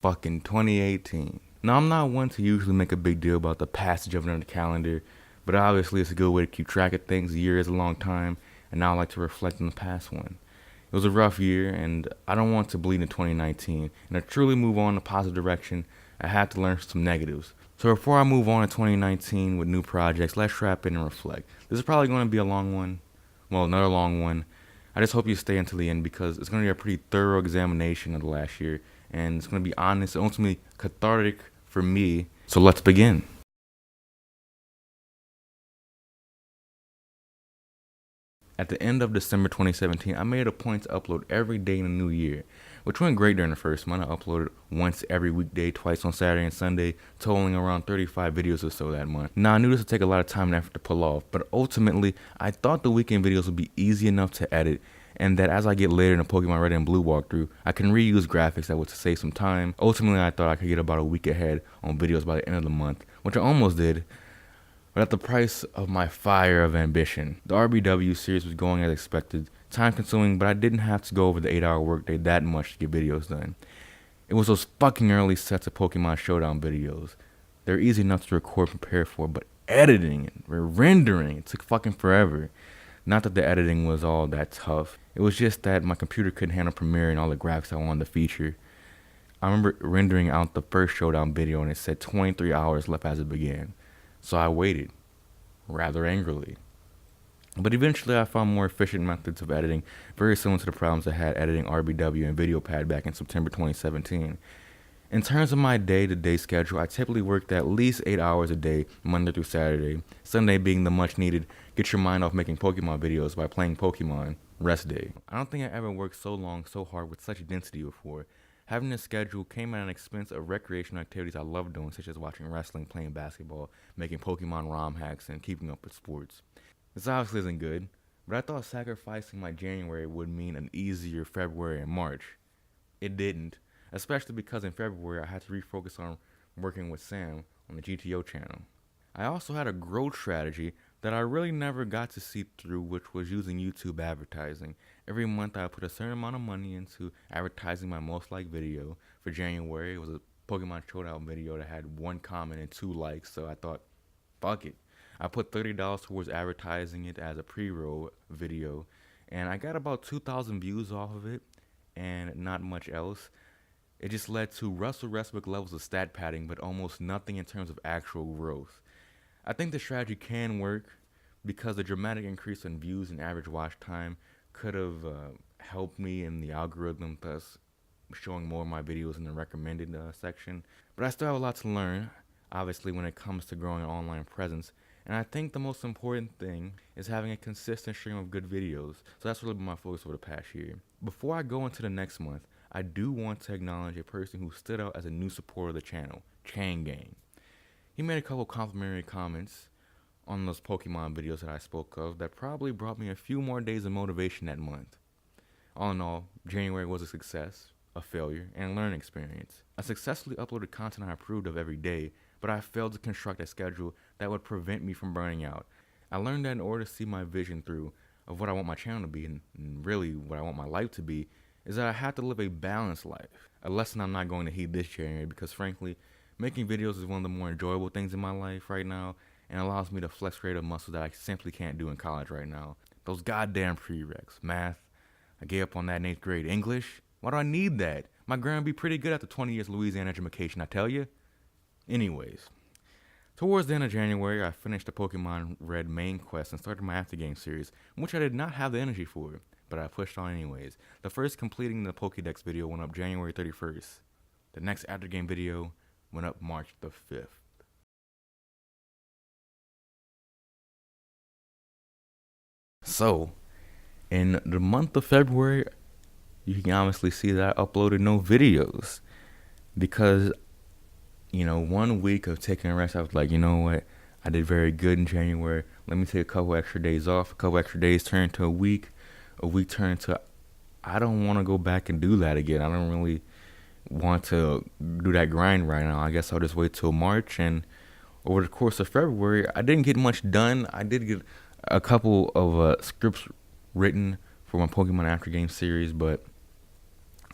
fucking 2018. Now, I'm not one to usually make a big deal about the passage of another calendar, but obviously it's a good way to keep track of things. A year is a long time, and now I like to reflect on the past one. It was a rough year, and I don't want to bleed in 2019. And to truly move on in a positive direction, I had to learn some negatives. So before I move on in 2019 with new projects, let's wrap in and reflect. This is probably going to be a long one. Well, another long one. I just hope you stay until the end because it's going to be a pretty thorough examination of the last year. And it's going to be honest and ultimately cathartic for me. So let's begin. At the end of December 2017, I made a point to upload every day in the new year, which went great during the first month. I uploaded once every weekday, twice on Saturday and Sunday, totaling around 35 videos or so that month. Now, I knew this would take a lot of time and effort to pull off, but ultimately, I thought the weekend videos would be easy enough to edit, and that as I get later in the Pokemon Red and Blue walkthrough, I can reuse graphics that would save some time. Ultimately, I thought I could get about a week ahead on videos by the end of the month, which I almost did, but at the price of my fire of ambition. The RBW series was going as expected, time consuming, but I didn't have to go over the 8-hour workday that much to get videos done. It was those fucking early sets of Pokemon Showdown videos. They're easy enough to record and prepare for, but editing it, rendering, it took fucking forever. Not that the editing was all that tough. It was just that my computer couldn't handle Premiere and all the graphics I wanted to feature. I remember rendering out the first Showdown video and it said 23 hours left as it began. So I waited, rather angrily. But eventually I found more efficient methods of editing, very similar to the problems I had editing RBW and VideoPad back in September 2017. In terms of my day-to-day schedule, I typically worked at least 8 hours a day, Monday through Saturday, Sunday being the much-needed get your mind off making Pokemon videos by playing Pokemon rest day. I don't think I ever worked so long, so hard with such density before. Having this schedule came at an expense of recreational activities I love doing, such as watching wrestling, playing basketball, making Pokemon ROM hacks, and keeping up with sports. This obviously isn't good, but I thought sacrificing my January would mean an easier February and March. It didn't, especially because in February I had to refocus on working with Sam on the GTO channel. I also had a growth strategy that I really never got to see through, which was using YouTube advertising. Every month I put a certain amount of money into advertising my most liked video. For January, it was a Pokemon Showdown video that had 1 comment and 2 likes, so I thought, fuck it. I put $30 towards advertising it as a pre-roll video, and I got about 2,000 views off of it, and not much else. It just led to Russell Westbrook levels of stat padding, but almost nothing in terms of actual growth. I think the strategy can work because the dramatic increase in views and average watch time could have helped me in the algorithm, thus showing more of my videos in the recommended section. But I still have a lot to learn, obviously, when it comes to growing an online presence. And I think the most important thing is having a consistent stream of good videos. So that's really been my focus over the past year. Before I go into the next month, I do want to acknowledge a person who stood out as a new supporter of the channel, Chang Gang. He made a couple complimentary comments on those Pokemon videos that I spoke of that probably brought me a few more days of motivation that month. All in all, January was a success, a failure, and a learning experience. I successfully uploaded content I approved of every day, but I failed to construct a schedule that would prevent me from burning out. I learned that in order to see my vision through of what I want my channel to be and really what I want my life to be, is that I have to live a balanced life. A lesson I'm not going to heed this January because frankly, making videos is one of the more enjoyable things in my life right now and allows me to flex creative muscles that I simply can't do in college right now. Those goddamn prereqs. Math, I gave up on that in 8th grade. English, why do I need that? My grandma would be pretty good after 20 years Louisiana education, I tell you. Anyways, towards the end of January, I finished the Pokemon Red main quest and started my aftergame series, which I did not have the energy for, but I pushed on anyways. The first completing the Pokédex video went up January 31st. The next aftergame video went up March the 5th. So, in the month of February, you can honestly see that I uploaded no videos because, 1 week of taking a rest, I was like, you know what, I did very good in January. Let me take a couple extra days off. A couple extra days turned to a week turned to, I don't want to go back and do that again. I don't really want to do that grind right now. I guess I'll just wait till March. And over the course of February, I didn't get much done. I did get a couple of scripts written for my Pokemon After Game series, but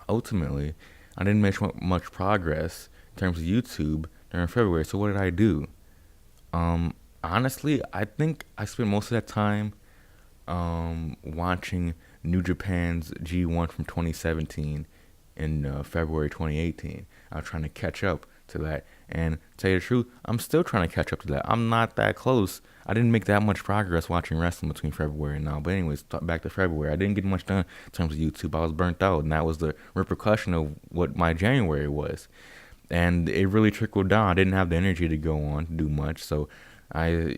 ultimately, I didn't make much progress in terms of YouTube during February. So what did I do? Um, Honestly, I think I spent most of that time watching New Japan's G1 from 2017 in February 2018. I was trying to catch up to that. And to tell you the truth, I'm still trying to catch up to that. I'm not that close. I didn't make that much progress watching wrestling between February and now. But anyways, back to February. I didn't get much done in terms of YouTube. I was burnt out, and that was the repercussion of what my January was. And it really trickled down. I didn't have the energy to go on to do much, so I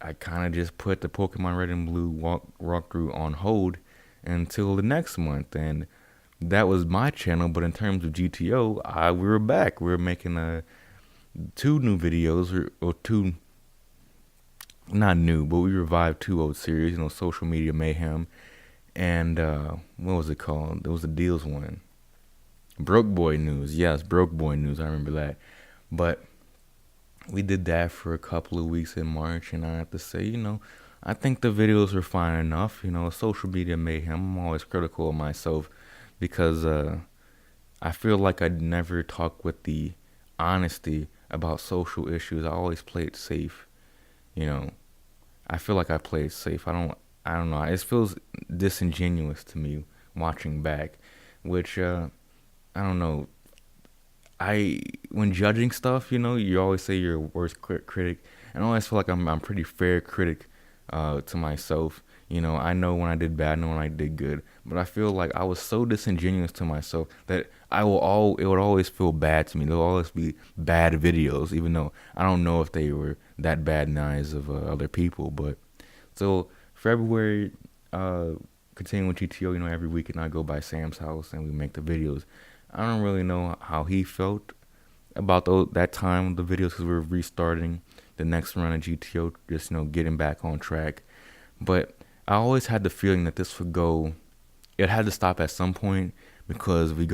I kind of just put the Pokemon Red and Blue walkthrough on hold until the next month, and that was my channel. But in terms of GTO, we were back. We were making two new videos, or two, not new, but we revived two old series. Social media mayhem, and what was it called? It was the Deals one. Broke Boy News. Yes, Broke Boy News. I remember that. But we did that for a couple of weeks in March, and I have to say, I think the videos were fine enough. Social media mayhem. I'm always critical of myself because I feel like I never talk with the honesty about social issues. I always play it safe. You know, I feel like I play it safe. I don't know. It feels disingenuous to me watching back, which I don't know. When judging stuff, you always say you're a worst critic, and I always feel like I'm pretty fair critic to myself. I know when I did bad, I know when I did good, but I feel like I was so disingenuous to myself that it would always feel bad to me. There'll always be bad videos, even though I don't know if they were that bad in the eyes of other people. But so February, continuing with GTO, every weekend I go by Sam's house and we make the videos. I don't really know how he felt about that time the videos because we were restarting the next run of GTO, just getting back on track. But I always had the feeling that this would go. It had to stop at some point because we're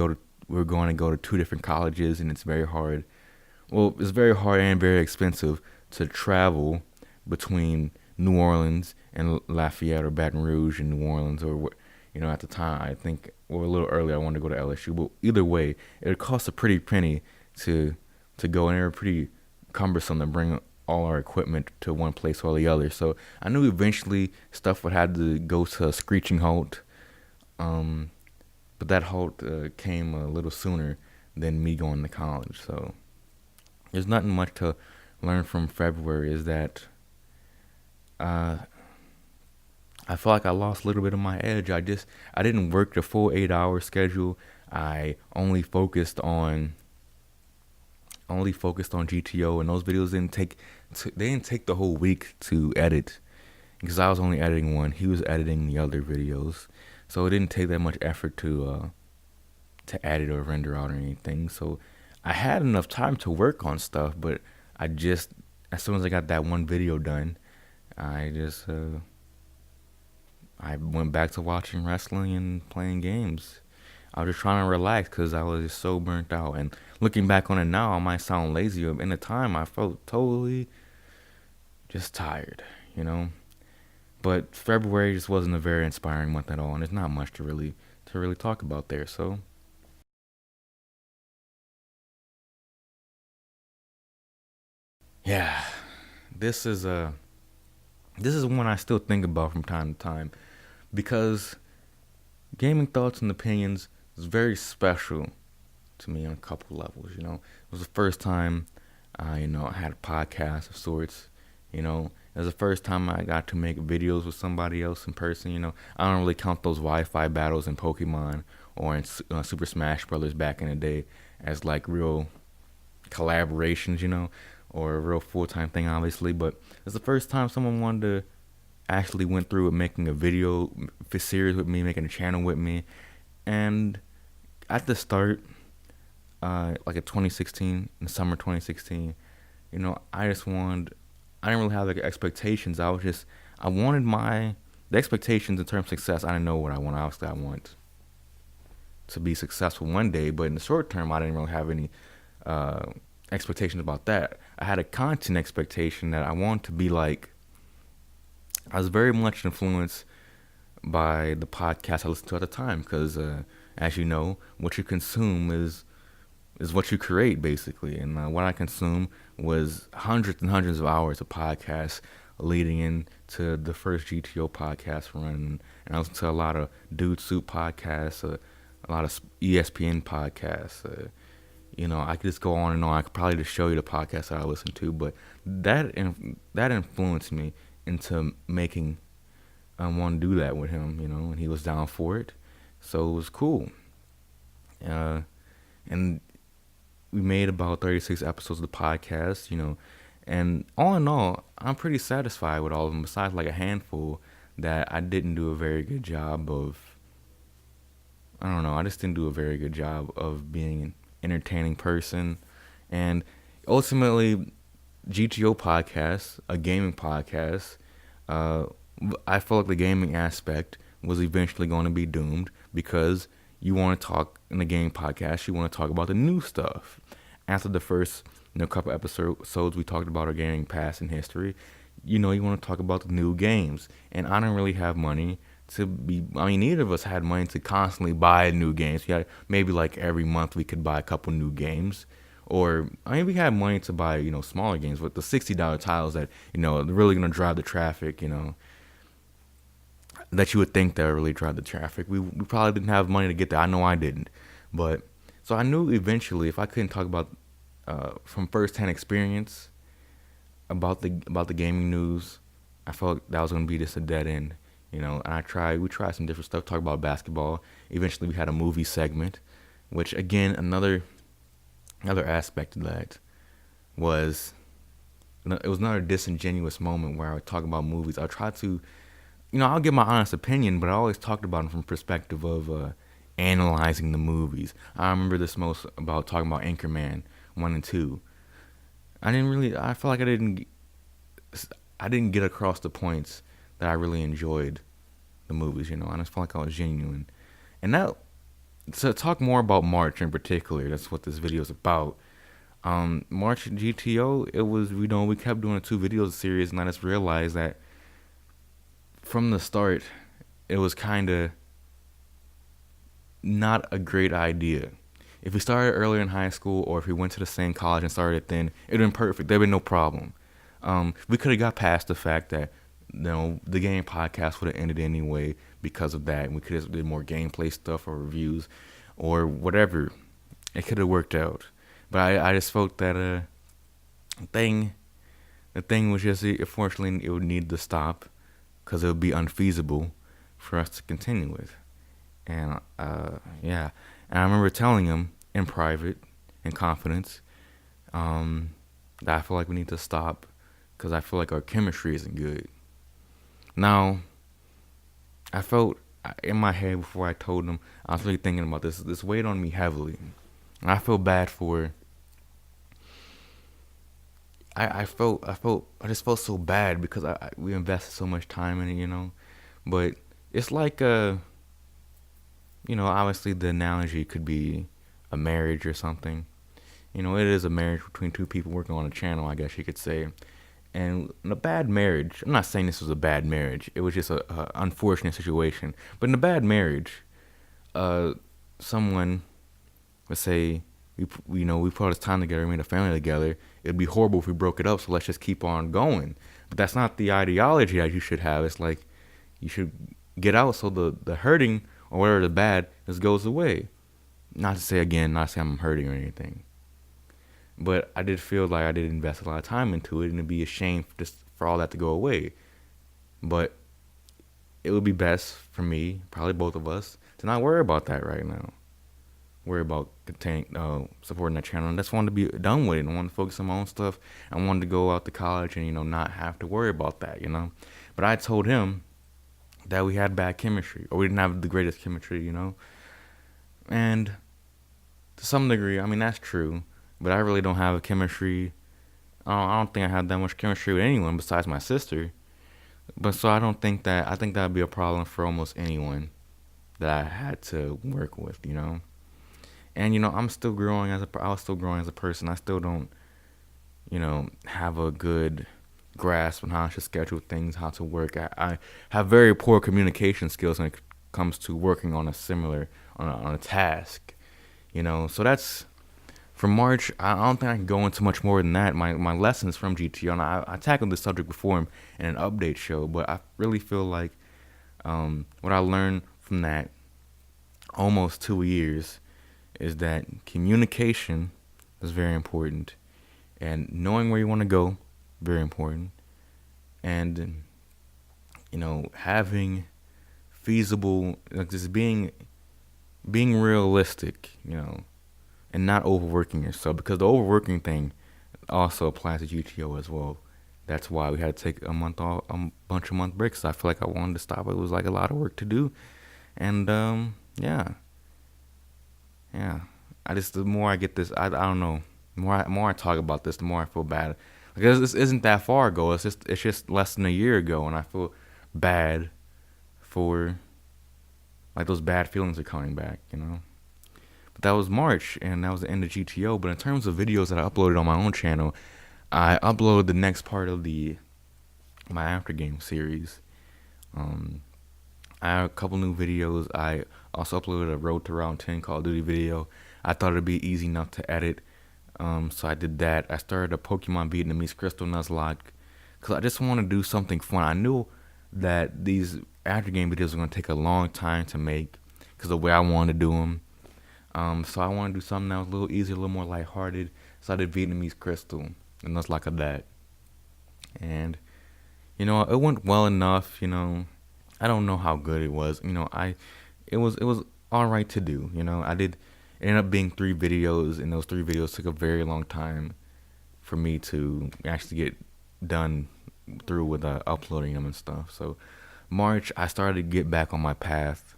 going to go to two different colleges, and it's very hard. Well, it's very hard and very expensive to travel between New Orleans and Lafayette, or Baton Rouge and New Orleans, or at the time, I think, a little earlier, I wanted to go to LSU. But either way, it would cost a pretty penny to go, and they were pretty cumbersome to bring all our equipment to one place or the other. So I knew eventually stuff would have to go to a screeching halt. But that halt came a little sooner than me going to college. So there's nothing much to learn from February. Is that uh, I feel like I lost a little bit of my edge. I didn't work the full 8-hour schedule. I only focused on GTO, and those videos didn't take the whole week to edit because I was only editing one. He was editing the other videos, so it didn't take that much effort to edit or render out or anything. So I had enough time to work on stuff, but as soon as I got that one video done, I went back to watching wrestling and playing games. I was just trying to relax because I was just so burnt out. And looking back on it now, I might sound lazy. But in the time, I felt totally just tired. But February just wasn't a very inspiring month at all, and there's not much to really talk about there. So yeah, this is one I still think about from time to time because gaming thoughts and opinions is very special to me on a couple levels. It was the first time I had a podcast of sorts. It was the first time I got to make videos with somebody else in person. I don't really count those Wi-Fi battles in Pokemon or in Super Smash Brothers back in the day as like real collaborations, or a real full-time thing, obviously. But it's the first time someone wanted to actually went through with making a video series with me, making a channel with me. And at the start, like in 2016, in the summer 2016, I didn't really have like expectations. I wanted the expectations in terms of success. I didn't know what I want. Obviously, I want to be successful one day, but in the short term, I didn't really have any expectations about that. I had a content expectation that I want to be like. I was very much influenced by the podcast I listened to at the time because as you know, what you consume is what you create, basically. And what I consumed was hundreds and hundreds of hours of podcasts leading into the first GTO podcast run. And I listened to a lot of Dude Soup podcasts, a lot of ESPN podcasts. I could just go on and on. I could probably just show you the podcasts that I listened to, but that influenced me into making want to do that with him, and he was down for it. So it was cool. And we made about 36 episodes of the podcast, and all in all, I'm pretty satisfied with all of them, besides like a handful that I didn't do a very good job of. I don't know, I just didn't do a very good job of being an entertaining person. And ultimately, GTO podcast, a gaming podcast, I felt like the gaming aspect was eventually going to be doomed because you want to talk in the game podcast, you want to talk about the new stuff. After the first couple episodes, we talked about our gaming past and history. You want to talk about the new games. And I don't really have money to be, neither of us had money to constantly buy new games. We had maybe like every month we could buy a couple new games. Or, we had money to buy, smaller games, but the $60 titles that, they're really going to drive the traffic, that you would think that really drive the traffic. We probably didn't have money to get that. I know I didn't. But, so I knew eventually if I couldn't talk about, from first-hand experience about the gaming news, I felt that was going to be just a dead end, and we tried some different stuff, talk about basketball. Eventually we had a movie segment, which again, another aspect of that was, it was another disingenuous moment where I would talk about movies. I would try to, I'll give my honest opinion, but I always talked about them from perspective of analyzing the movies. I remember this most about talking about Anchorman 1 and 2. I felt like I didn't get across the points that I really enjoyed the movies, I just felt like I was genuine. And that, to talk more about March in particular, that's what this video is about. March GTO, it was, we kept doing a 2 videos series, and I just realized that from the start, it was kind of not a great idea. If we started earlier in high school, or if we went to the same college and started it then, it'd been perfect. There'd been no problem. We could have got past the fact that, the game podcast would have ended anyway because of that, and we could have did more gameplay stuff or reviews or whatever. It could have worked out. But I just felt that the thing was just, unfortunately, it would need to stop because it would be unfeasible for us to continue with. And yeah, and I remember telling him in private, in confidence, that I feel like we need to stop because I feel like our chemistry isn't good. Now, I felt in my head before I told him, I was really thinking about this. This weighed on me heavily. And I feel bad for. I just felt so bad because we invested so much time in it, But it's like obviously the analogy could be a marriage or something. It is a marriage between two people working on a channel, I guess you could say. And in a bad marriage, I'm not saying this was a bad marriage. It was just a unfortunate situation. But in a bad marriage, someone would say, we put all this time together, we made a family together. It'd be horrible if we broke it up, so let's just keep on going. But that's not the ideology that you should have. It's like you should get out so the hurting or whatever the bad just goes away. Not to say I'm hurting or anything. But I did feel like I did invest a lot of time into it, and it'd be a shame just for all that to go away. But it would be best for me, probably both of us, to not worry about that right now. Worry about supporting that channel. And I just wanted to be done with it. I wanted to focus on my own stuff. I wanted to go out to college and, not have to worry about that, But I told him that we had bad chemistry, or we didn't have the greatest chemistry, And to some degree, that's true. But I really don't have a chemistry. I don't think I have that much chemistry with anyone besides my sister. But so I think that'd be a problem for almost anyone that I had to work with, And I'm still growing I was still growing as a person. I still don't, have a good grasp on how I should schedule things, how to work. I have very poor communication skills comes to working on a similar on a task. So that's for March. I don't think I can go into much more than that. My lessons from GTO, and I tackled this subject before in an update show, but I really feel like what I learned from that almost 2 years is that communication is very important, and knowing where you want to go, very important, and having feasible, like just being realistic, and not overworking yourself, because the overworking thing also applies to GTO as well. That's why we had to take a month off, a bunch of month breaks. I feel like I wanted to stop. It was like a lot of work to do, and yeah. The more I get this, I don't know. The more I talk about this, the more I feel bad. Because this isn't that far ago. It's just less than a year ago, and I feel bad for like those bad feelings are coming back. But that was March, and that was the end of GTO. But in terms of videos that I uploaded on my own channel, I uploaded the next part of my after game series. Um, I have a couple new videos. I also uploaded a Road to Round 10 Call of Duty video. I thought it'd be easy enough to edit, so I did that. I started a Pokemon Vietnamese Crystal Nuzlocke because I just want to do something fun. I knew that these after game videos are going to take a long time to make because of the way I want to do them. So I want to do something that was a little easier, a little more lighthearted. So I did Vietnamese Crystal and Nuzlocke of that. And, it went well enough. I don't know how good it was. It was all right to do. It ended up being 3 videos, and those 3 videos took a very long time for me to actually get done through with uploading them and stuff. So March, I started to get back on my path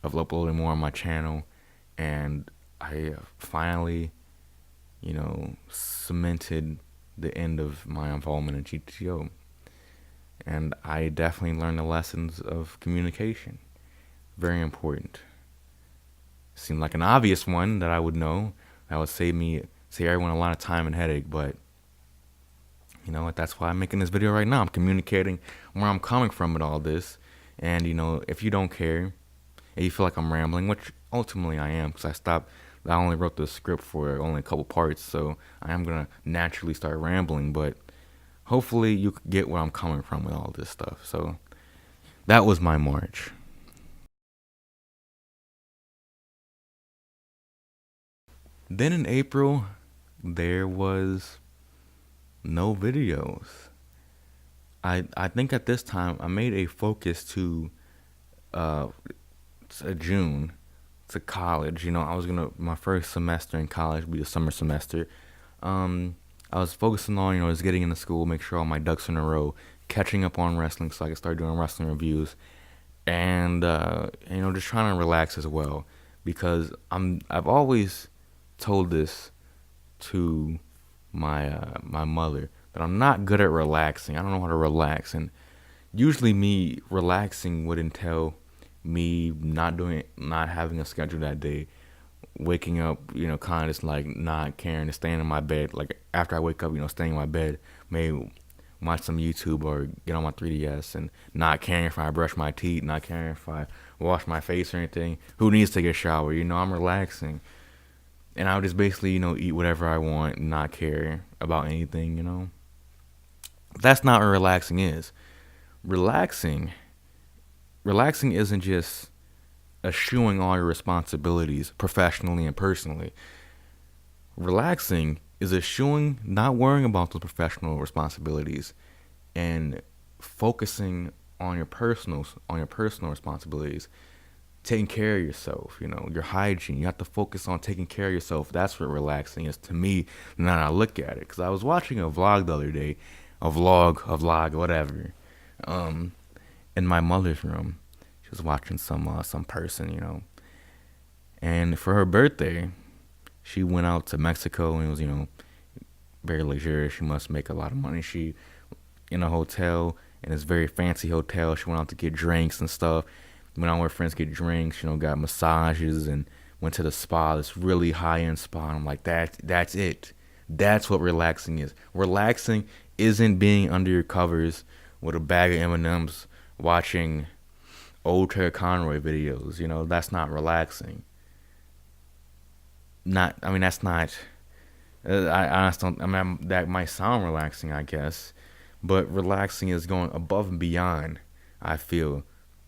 of uploading more on my channel, and I finally, cemented the end of my involvement in GTO. And I definitely learned the lessons of communication. Very important. Seemed like an obvious one that I would know. That would save everyone a lot of time and headache, but you know what? That's why I'm making this video right now. I'm communicating where I'm coming from with all this. And, if you don't care and you feel like I'm rambling, which ultimately I am, because I only wrote the script for only a couple parts, so I am going to naturally start rambling, but hopefully you get where I'm coming from with all this stuff. So that was my March. Then in April, there was no videos. I think at this time I made a focus uh to June to college. I was gonna my first semester in college be the summer semester. I was focusing on just getting into school, make sure all my ducks in a row, catching up on wrestling so I could start doing wrestling reviews, and just trying to relax as well because I've always told this to my mother that I'm not good at relaxing. I don't know how to relax, and usually me relaxing would entail me not having a schedule that day, waking up, kind of just like not caring, to staying in my bed. Like after I wake up, staying in my bed, maybe watch some YouTube or get on my 3DS, and not caring if I brush my teeth, not caring if I wash my face or anything. Who needs to take a shower? I'm relaxing. And I would just basically, eat whatever I want and not care about anything. That's not what relaxing is. Relaxing isn't just eschewing all your responsibilities professionally and personally. Relaxing is eschewing, not worrying about those professional responsibilities and focusing on your personal responsibilities. Taking care of yourself, your hygiene. You have to focus on taking care of yourself. That's what relaxing is to me. Now I look at it, because I was watching a vlog the other day, a vlog, whatever, in my mother's room. She was watching some person, and for her birthday, she went out to Mexico, and it was very luxurious. She must make a lot of money. She in a hotel, in this very fancy hotel. She went out to get drinks and stuff. Went out with friends, get drinks, got massages, and went to the spa, this really high-end spa. And I'm like, that's it. That's what relaxing is. Relaxing isn't being under your covers with a bag of M&Ms watching old Terry Conroy videos. That's not relaxing. Not, I mean, that's not. I honestly don't. I mean, that might sound relaxing, I guess, but relaxing is going above and beyond. I feel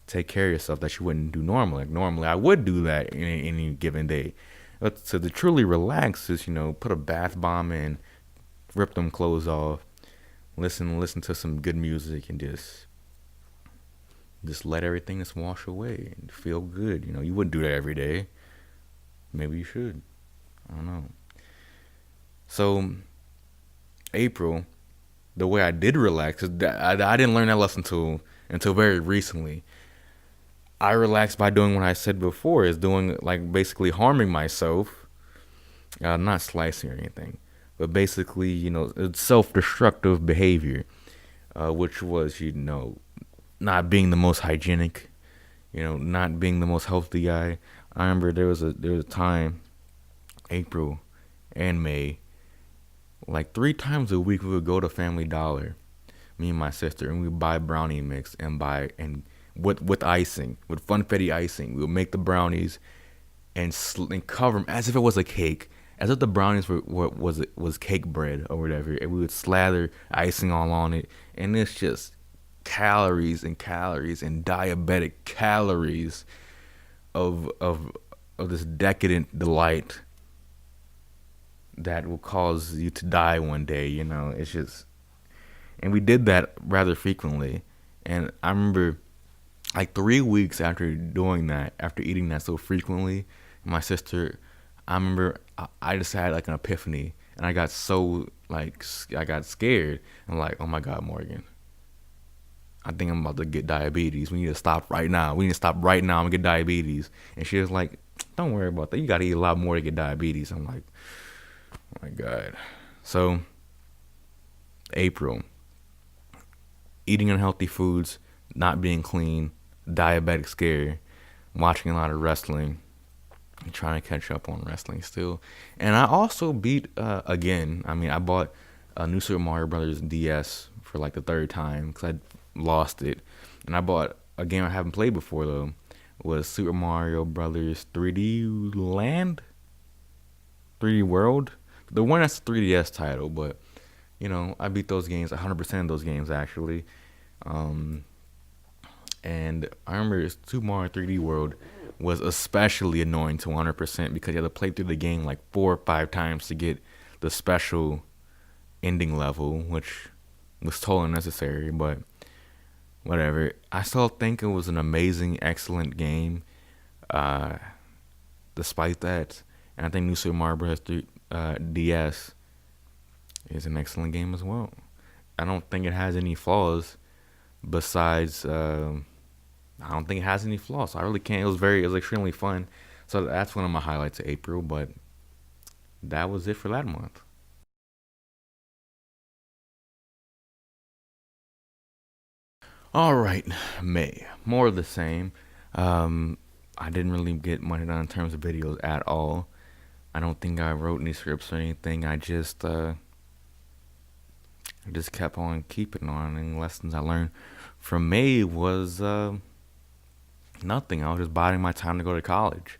take care of yourself that you wouldn't do normally. Like normally, I would do that in any given day. But to truly relax is, put a bath bomb in, rip them clothes off, listen to some good music, and just let everything just wash away and feel good. You wouldn't do that every day. Maybe you should. I don't know. So April, the way I did relax, 'cause I didn't learn that lesson until very recently. I relaxed by doing what I said before, is doing like basically harming myself, not slicing or anything, but basically it's self-destructive behavior, which was not being the most hygienic, not being the most healthy guy. I remember there was a time, April and May, like 3 times a week we would go to Family Dollar, me and my sister, and we would buy brownie mix and with icing, with funfetti icing. We would make the brownies and cover them as if it was a cake, as if the brownies was cake bread or whatever, and we would slather icing all on it, and it's just calories and calories and diabetic calories of this decadent delight that will cause you to die one day. It's just, and we did that rather frequently. And I remember, like 3 weeks after doing that, after eating that so frequently, my sister, I remember I just had like an epiphany, and I got so like I got scared. I'm like, oh my God, Morgan, I think I'm about to get diabetes. We need to stop right now. We need to stop right now. I'm gonna get diabetes. And she was like, don't worry about that. You gotta eat a lot more to get diabetes. I'm like, oh my God. So April, eating unhealthy foods, not being clean, diabetic scare, watching a lot of wrestling, trying to catch up on wrestling still. And I also beat, again, I mean, I bought a new Super Mario Brothers DS for like the third time because I lost it. And I bought a game I haven't played before though, was Super Mario Brothers 3D Land? 3D World? The one that's 3DS title, but I beat those games, 100% of those games actually. And I remember Super Mario 3D World was especially annoying to 100% because you had to play through the game like 4 or 5 times to get the special ending level, which was totally unnecessary, but whatever. I still think it was an amazing, excellent game, uh, despite that. And I think New Super Mario Bros. DS is an excellent game as well. I don't think it has any flaws besides, I don't think it has any flaws. I really can't. It was extremely fun. So that's one of my highlights of April, but that was it for that month. All right, May. More of the same. I didn't really get much done in terms of videos at all. I don't think I wrote any scripts or anything. I just kept on keeping on, and lessons I learned from May was nothing. I was just biding my time to go to college.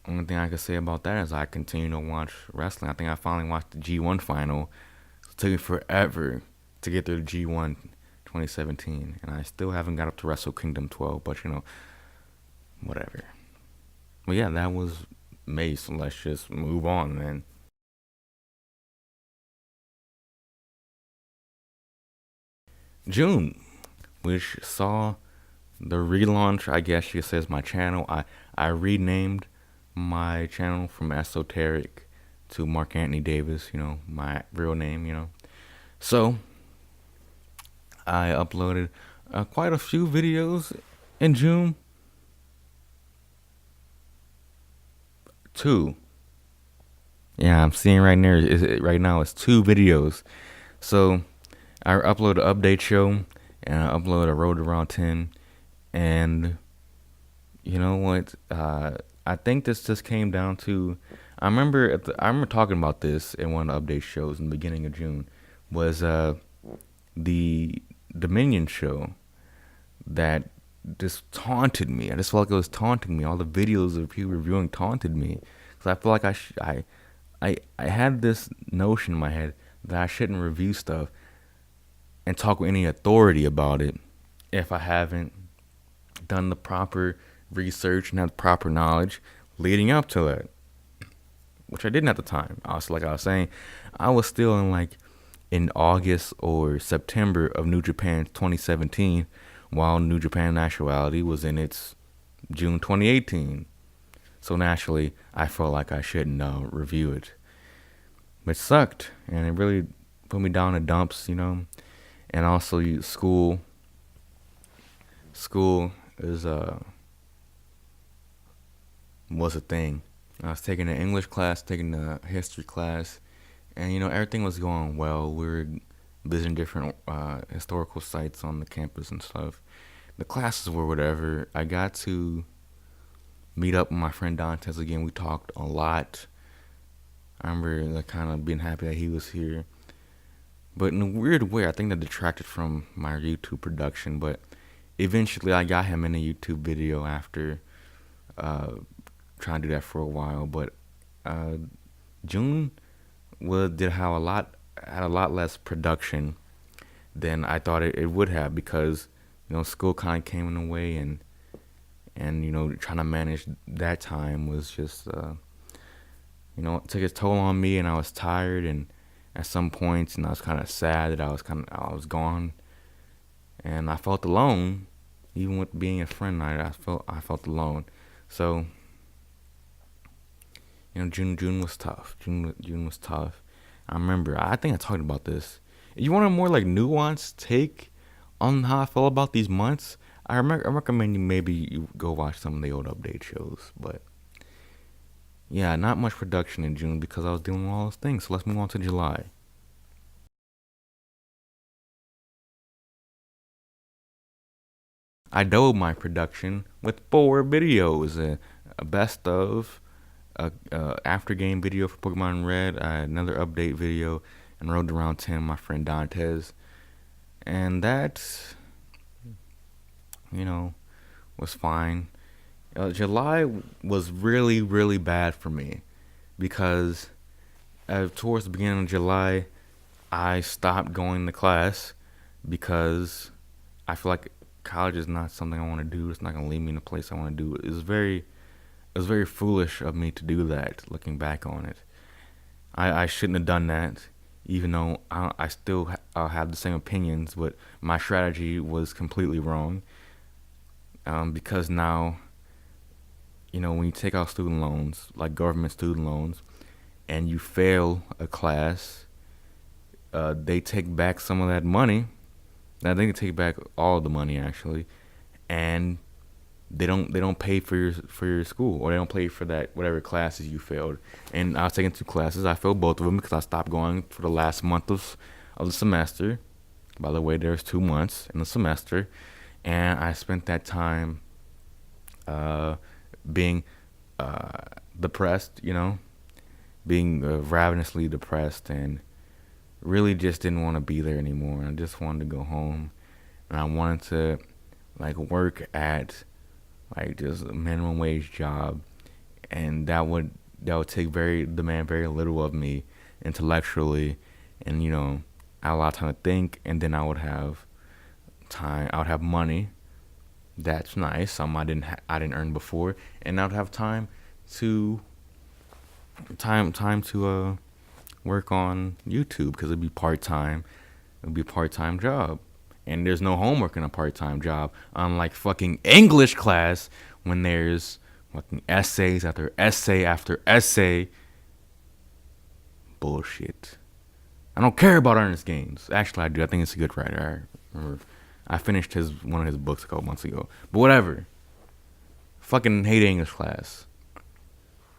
Only thing I could say about that is I continue to watch wrestling. I think I finally watched the G1 final. It took me forever to get through the G1 2017, and I still haven't got up to Wrestle Kingdom 12, but whatever. But yeah, that was May, so let's just move on, man. June, which saw the relaunch, I guess you could say, is my channel. I renamed my channel from Esoteric to Mark Anthony Davis, my real name. So I uploaded quite a few videos in June. 2. Yeah, I'm seeing right there. Right now it's 2 videos. So I upload an update show and I upload a Road to Raw 10. And you know what? I think this just came down to. I remember talking about this in one of the update shows in the beginning of June. Was the Dominion show. that just taunted me. I just felt like it was taunting me. All the videos of people reviewing taunted me because I feel like I had this notion in my head that I shouldn't review stuff and talk with any authority about it if I haven't done the proper research and have the proper knowledge leading up to that, which I didn't at the time. Like I was saying, I was still in August or September of New Japan 2017, while New Japan Nationality was in its June 2018. So naturally, I felt like I shouldn't review it. But it sucked, and it really put me down in the dumps, And also, school is was a thing. I was taking an English class, taking a history class, and everything was going well. We were visiting different historical sites on the campus and stuff. The classes were whatever. I got to meet up with my friend Dantes again. We talked a lot. I remember kind of being happy that he was here. But in a weird way, I think that detracted from my YouTube production. But eventually, I got him in a YouTube video after trying to do that for a while. But June had a lot less production than I thought it would have because school kind of came in the way and trying to manage that time was just it took its toll on me, and I was tired, and at some points, and I was kind of sad that I was gone, and I felt alone, even with being a friend. I felt alone, so June was tough. June was tough. I remember. I think I talked about this. You want a more nuanced take on how I felt about these months? I recommend you go watch some of the old update shows, but yeah, not much production in June because I was dealing with all those things. So let's move on to July. I doubled my production with 4 videos: a best of, a after game video for Pokemon Red, another update video, and Road to Round 10, my friend Dantes. And that, was fine. July was really, really bad for me because towards the beginning of July, I stopped going to class because I feel like college is not something I want to do. It's not going to lead me in a place I want to do. It was very foolish of me to do that, looking back on it. I shouldn't have done that, even though I still have the same opinions, but my strategy was completely wrong. Because now, when you take out student loans, like government student loans, and you fail a class, they take back some of that money. I think they take back all of the money actually, and they don't pay for your school, or they don't pay for that whatever classes you failed. And I was taking 2 classes. I failed both of them because I stopped going for the last month of the semester. By the way, there's 2 months in the semester, and I spent that time being depressed, being ravenously depressed, and really just didn't want to be there anymore. I just wanted to go home, and I wanted to work at just a minimum wage job, and that would demand very little of me intellectually, and I had a lot of time to think, and then I would have money. That's nice. I didn't earn before, and I would have time to work on YouTube because it'd be part time. It'd be a part time job, and there's no homework in a part time job. Unlike fucking English class, when there's fucking essays after essay after essay. Bullshit. I don't care about Ernest Gaines. Actually, I do. I think it's a good writer. I remember I finished one of his books a couple months ago. But whatever. Fucking hate English class.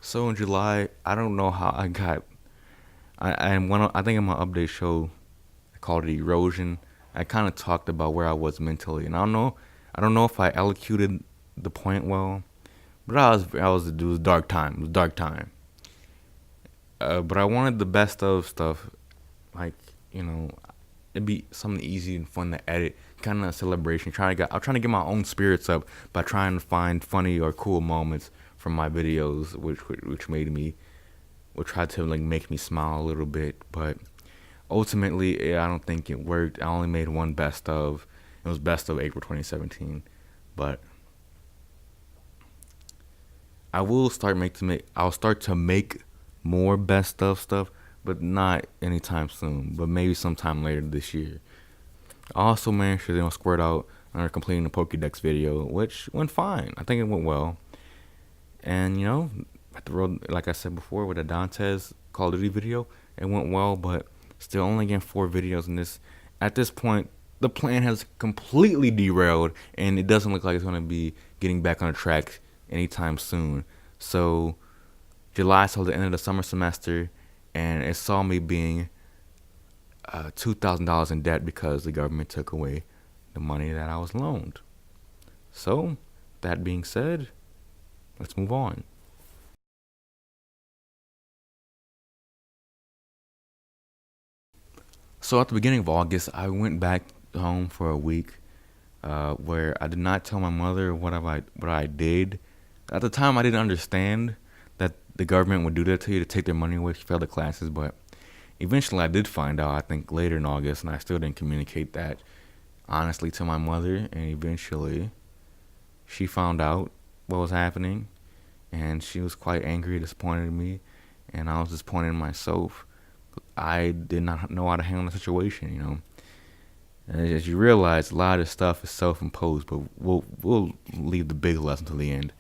So in July, I don't know how I got. I think in my update show, I called it Erosion. I kind of talked about where I was mentally, and I don't know if I elocuted the point well, but it was dark time. It was dark time. But I wanted the best of stuff, like it'd be something easy and fun to edit, kind of a celebration. I'm trying to get my own spirits up by trying to find funny or cool moments from my videos, which tried to like make me smile a little bit. But ultimately, I don't think it worked. I only made one best of. It was best of April 2017, but I'll start to make more best of stuff, but not anytime soon. But maybe sometime later this year. I also managed to squirt out under completing the Pokédex video, which went fine. I think it went well. And at the road, like I said before, with the Dantes Call of Duty video, it went well, but still only getting 4 videos in this. At this point, the plan has completely derailed, and it doesn't look like it's going to be getting back on track anytime soon. So July saw the end of the summer semester, and it saw me being $2,000 in debt because the government took away the money that I was loaned. So, that being said, let's move on. So at the beginning of August, I went back home for a week, where I did not tell my mother what I did. At the time, I didn't understand that the government would do that to you to take their money away if you failed the classes, but eventually I did find out, I think later in August, and I still didn't communicate that honestly to my mother, and eventually she found out what was happening, and she was quite angry, disappointed in me, and I was disappointed in myself. I did not know how to handle the situation. And as you realize, a lot of this stuff is self-imposed, but we'll leave the big lesson to the end.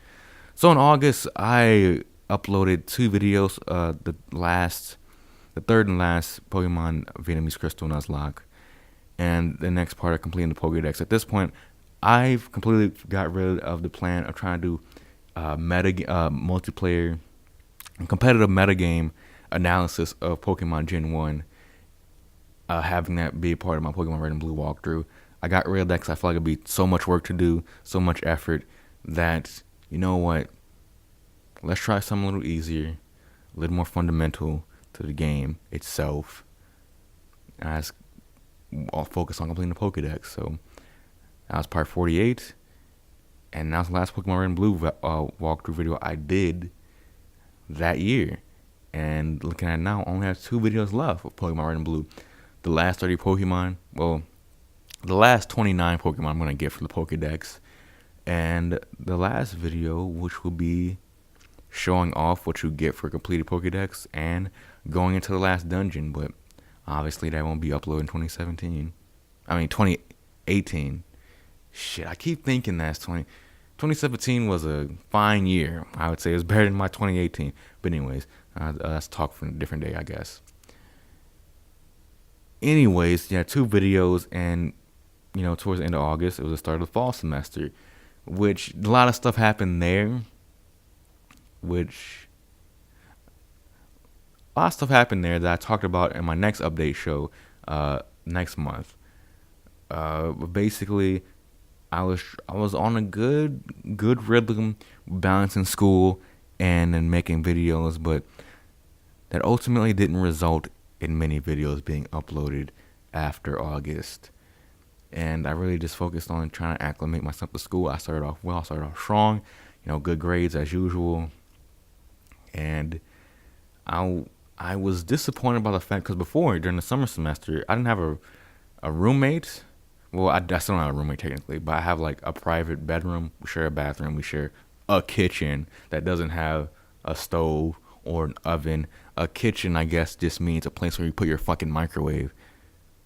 So in August, I uploaded 2 videos. The third and last Pokemon Vietnamese Crystal Nuzlocke, and the next part of completing the Pokédex. At this point, I've completely got rid of the plan of trying to do multiplayer and competitive metagame analysis of Pokemon Gen 1, having that be a part of my Pokemon Red and Blue walkthrough. I got rid of that because I feel like it'd be so much work to do, so much effort, that, you know what, let's try something a little easier, a little more fundamental to the game itself. And I'll focus on completing the Pokédex. So that was part 48, and that was the last Pokemon Red and Blue walkthrough video I did that year. And looking at it now, I only have 2 videos left of Pokemon Red and Blue. The last 30 Pokemon, the last 29 Pokemon I'm going to get for the Pokédex, and the last video, which will be showing off what you get for a completed Pokédex and going into the last dungeon. But obviously that won't be uploaded in 2018. Shit, I keep thinking 2017 was a fine year. I would say it was better than my 2018. But anyways, let's talk for a different day, I guess. Anyways, 2 videos, and towards the end of August, it was the start of the fall semester, which a lot of stuff happened there. A lot of stuff happened there that I talked about in my next update show next month. But basically, I was on a good rhythm, balancing school and then making videos, but that ultimately didn't result in many videos being uploaded after August. And I really just focused on trying to acclimate myself to school. I started off well, I started off strong, good grades as usual. And I was disappointed by the fact, because before, during the summer semester, I didn't have a roommate. Well, I still don't have a roommate technically, but I have like a private bedroom. We share a bathroom. We share a kitchen that doesn't have a stove or an oven. A kitchen, I guess, just means a place where you put your fucking microwave.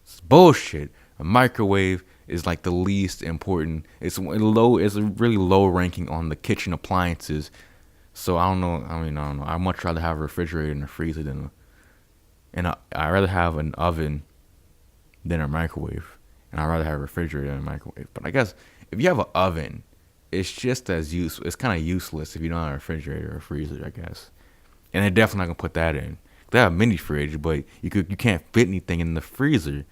It's bullshit. A microwave is like the least important. It's a really low ranking on the kitchen appliances. So I don't know. I'd much rather have a refrigerator and a freezer I'd rather have an oven than a microwave. And I'd rather have a refrigerator than a microwave. But I guess if you have an oven, it's just as useful. It's kind of useless if you don't have a refrigerator or a freezer, I guess. And they're definitely not gonna put that in. They have a mini fridge, but you can't fit anything in the freezer.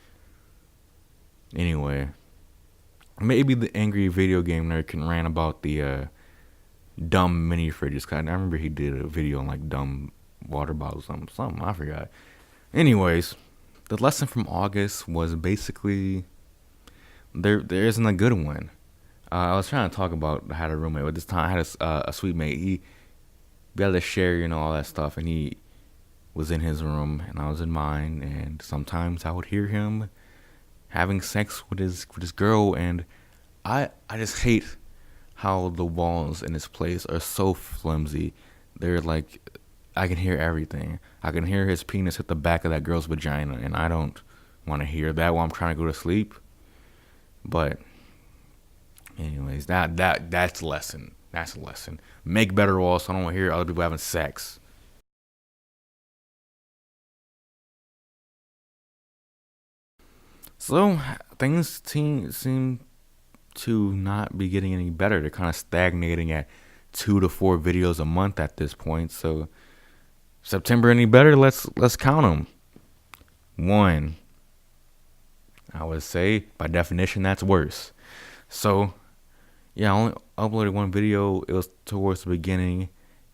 Anyway, maybe the angry video game nerd can rant about the dumb mini fridges. I remember he did a video on like dumb water bottles, something I forgot. Anyways, the lesson from August was basically there isn't a good one. I was trying to talk about I had a roommate, but this time I had a sweet mate. He be able to share, all that stuff, and he was in his room and I was in mine, and sometimes I would hear him having sex with his girl, and I just hate how the walls in this place are so flimsy. They're like I can hear everything. I can hear his penis hit the back of that girl's vagina, and I don't want to hear that while I'm trying to go to sleep. But anyways, that's a lesson. That's a lesson. Make better walls so I don't hear other people having sex. So things seem to not be getting any better. They're kind of stagnating at 2 to 4 videos a month at this point. So September any better? Let's count them. One, I would say by definition that's worse. So yeah, I only uploaded one video. It was towards the beginning,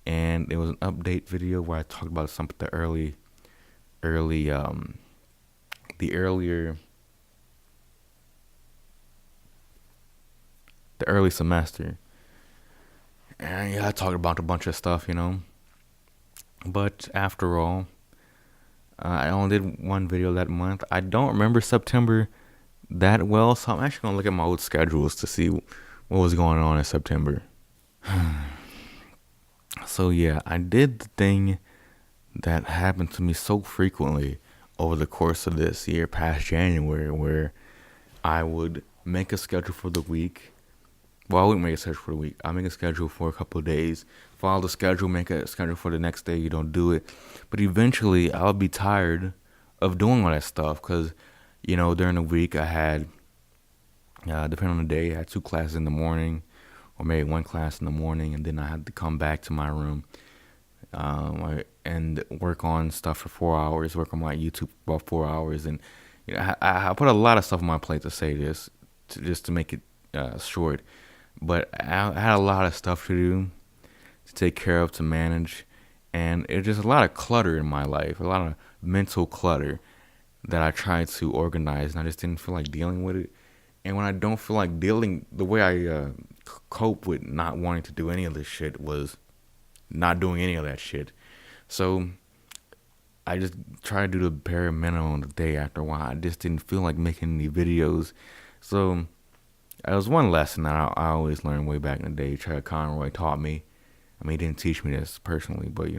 and it was an update video where I talked about some of early the earlier the early semester. And yeah, I talked about a bunch of stuff. But after all, I only did one video that month. I don't remember September that well, so I'm actually gonna look at my old schedules to see what was going on in September. So yeah, I did the thing that happened to me so frequently over the course of this year, past January, where I would make a schedule for the week. Well, I wouldn't make a schedule for the week. I make a schedule for a couple of days. Follow the schedule, make a schedule for the next day. You don't do it, but eventually I'll be tired of doing all that stuff because, during the week I had, depending on the day, I had 2 classes in the morning, or maybe one class in the morning, and then I had to come back to my room, and work on stuff for 4 hours, work on my YouTube for about 4 hours, and I put a lot of stuff on my plate to say this, just to make it short. But I had a lot of stuff to do, to take care of, to manage, and it's just a lot of clutter in my life, a lot of mental clutter that I tried to organize, and I just didn't feel like dealing with it. And when I don't feel like dealing, the way I cope with not wanting to do any of this shit was not doing any of that shit. So I just tried to do the bare minimum the day after a while. I just didn't feel like making any videos. So it was one lesson that I always learned way back in the day. Chuck Conroy taught me. I mean, he didn't teach me this personally, but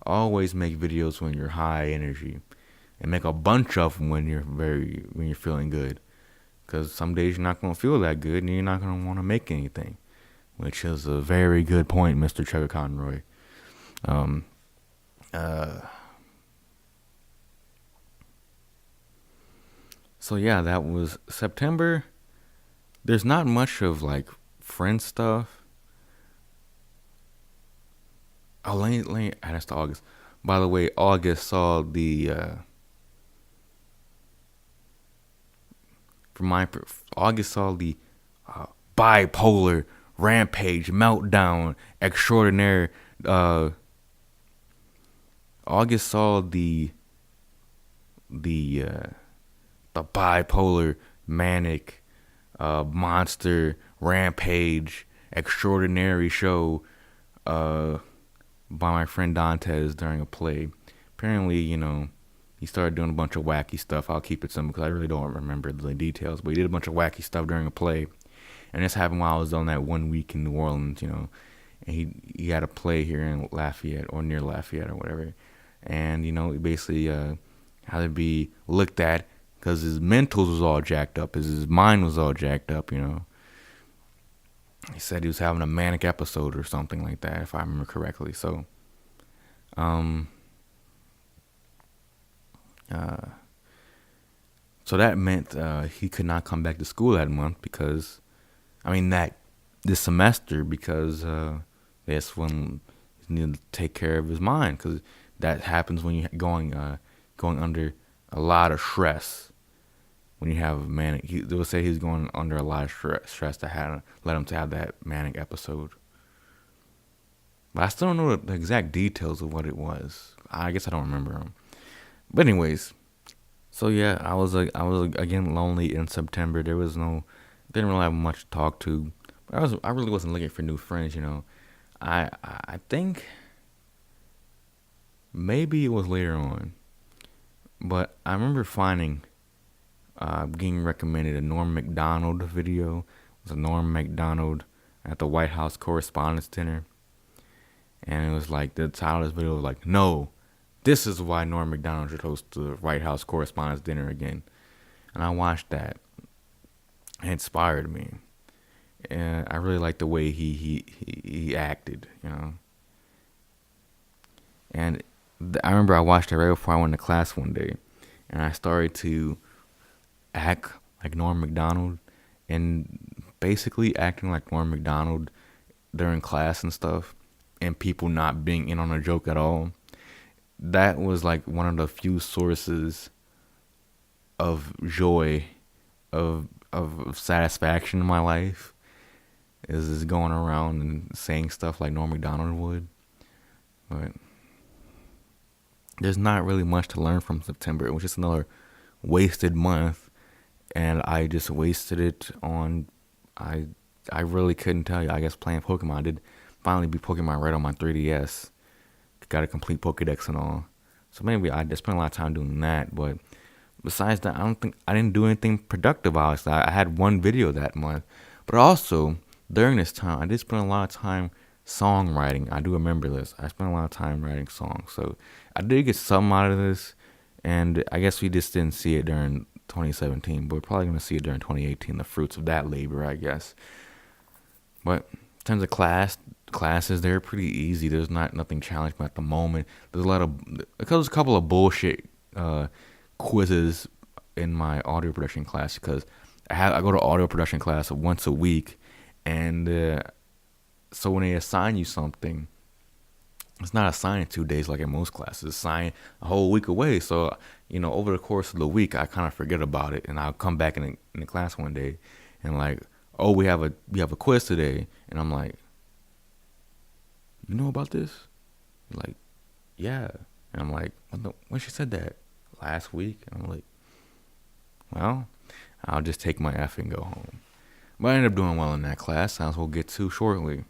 always make videos when you're high energy, and make a bunch of them when you're feeling good. Because some days you're not gonna feel that good, and you're not gonna want to make anything, which is a very good point, Mr. Chuck Conroy. Um, uh, so yeah, that was September. There's not much of like friend stuff. Oh, let me add this to August. By the way, August saw the for my August saw the uh, bipolar rampage meltdown extraordinaire. Uh, August saw the the bipolar manic monster rampage extraordinary show uh, by my friend Dantes during a play. Apparently, he started doing a bunch of wacky stuff. I'll keep it simple because I really don't remember the details, but he did a bunch of wacky stuff during a play. And this happened while I was on that 1 week in New Orleans. And he had a play here in Lafayette or near Lafayette or whatever. And, he basically had to be looked at because his mentals was all jacked up, his mind was all jacked up. He said he was having a manic episode or something like that, if I remember correctly. So, um, uh, so that meant he could not come back to school that month that this semester because that's when he needed to take care of his mind because that happens when you're going under a lot of stress. When you have manic, they would say he's going under a lot of stress that had led him to have that manic episode. But I still don't know the exact details of what it was. I guess I don't remember them. But anyways, So yeah, I was again lonely in September. There was no, didn't really have much to talk to. But I really wasn't looking for new friends. I think maybe it was later on, but I remember finding getting recommended a Norm Macdonald video. It was a Norm Macdonald at the White House Correspondents' Dinner, and it was like the title of this video was like, "No, this is why Norm Macdonald should host the White House Correspondents' Dinner again." And I watched that. It inspired me, and I really liked the way he acted. And I remember I watched it right before I went to class one day, and I started to act like Norm Macdonald, and basically acting like Norm Macdonald during class and stuff, and people not being in on a joke at all. That was like one of the few sources of joy, of satisfaction in my life, is going around and saying stuff like Norm Macdonald would. But there's not really much to learn from September. It was just another wasted month, and I just wasted it on. I I really couldn't tell you. I guess playing Pokemon. I did finally beat Pokemon Red on my 3DS. Got a complete Pokedex and all. So maybe I just spent a lot of time doing that. But besides that, I don't think I didn't do anything productive. Obviously, I had one video that month, but also during this time, I did spend a lot of time songwriting. I do remember this. I spent a lot of time writing songs, so I did get something out of this. And I guess we just didn't see it during 2017, but we're probably gonna see it during 2018. The fruits of that labor, I guess. But in terms of classes, they're pretty easy. There's not nothing challenging at the moment. There's a lot of because a couple of bullshit quizzes in my audio production class because I go to audio production class once a week, and so when they assign you something, it's not assigned in 2 days like in most classes. It's assigned a whole week away. So over the course of the week, I kind of forget about it, and I'll come back in the class one day, and like, oh, we have a quiz today, and I'm like, you know about this? Like, yeah, and I'm like, when she said that last week, and I'm like, well, I'll just take my F and go home. But I ended up doing well in that class, as we'll get to shortly.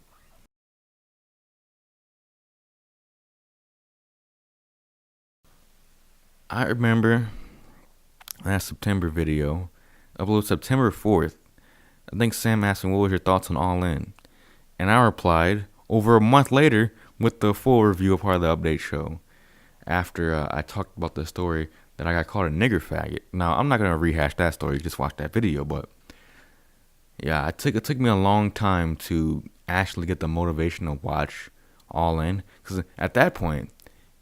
I remember that September video, uploaded September 4th. I think Sam asked me, what was your thoughts on All In? And I replied over a month later with the full review of part of the update show. After I talked about the story that I got called a nigger faggot. Now, I'm not going to rehash that story, just watch that video, but yeah, it took me a long time to actually get the motivation to watch All In. Because at that point,